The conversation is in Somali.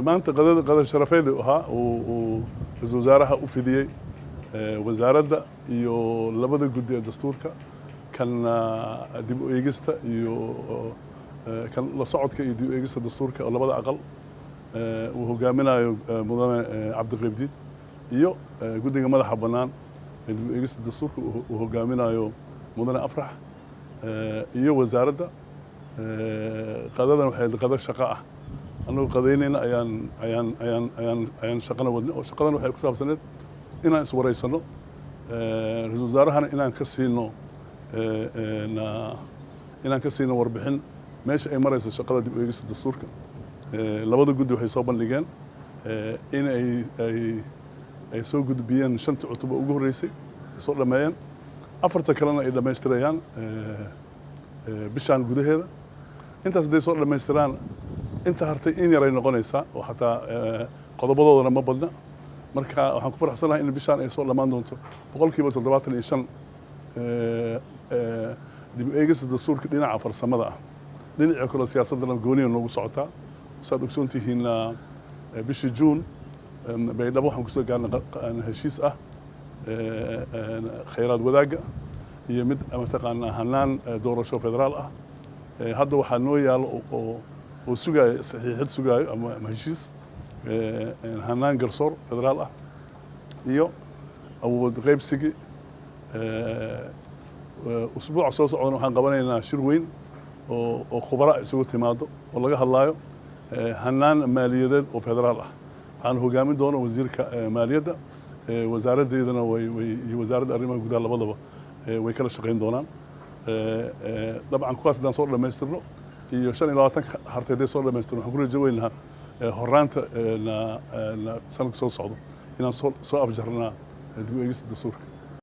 maanta qadar sharafeed ahaa uu ra'iisul wasaaraha u fidiyey wasaaradda iyo labada guddi ee dastuurka kan dib u eegista iyo kan la socodka iyo dib u eegista dastuurka oo labada aqal uu hogaaminayo mudane cabdiqaybdiid iyo guddiga madaxa bannaan ee dib u eegista dastuurka uu hogaaminayo mudane afrax iyo wasaaradda qadadan waxay qadar shaqo ah annagu qadaynayna ayaan shaqana wadnay oo shaqadan waxay ku saabsaneed inaan iswaraysano ra'iisul wasaarahana inaan ka siino warbixin meesha ay marayso shaqada dib u eegista dastuurka labada guddi waxay soo bandhigeen in ay soo gudbiyeen 5 cutub ugu horeysay soo dhameeyeen 4 kalena ay dhameystirayaan bishaan gudaheeda intaas haday soo dhameystiraan inta hartay in yar ay noqonaysaa oo xataa qodobadoodana ma badna marka waxaan ku faraxsanahay in bishaan ay soo dhamaan doonto 75% dib u eegista dastuurka dhinaca farsamada ah dhinaca kale siyaasadana gooniyo noogu socotaa saad ogsoon tihiin bishii June baydhabo waxaan kusoo gaarnay heshiis ah khayraad wadaaga iyo mid mataqaanaa hanaan doorasho federaal ah hadda waxaa noo yaalo oo sugayo saxiixid sugayo ama heshiis hanaan garsoor federaal ah iyo awood qaybsigi usbuuca soo socdana waxaan qabanaynaa shir weyn oo khubara isugu timaado oo laga hadlayo hanaan maaliyadeed oo federaal ah waxaan hogaamin doona wasiirka maaliyadda wasaaraddeedana iyo wasaaradda arrimaha gudaha labadaba way kala shaqayn doonaan dabcan kuwaas haddaan soo dhammaystirno iyo 25 hartayday soo dhammaystirno waxaan ku rajo weynaha horaanta sanadka soo socdo inaan soo afjarnaa dib u eegista dastuurka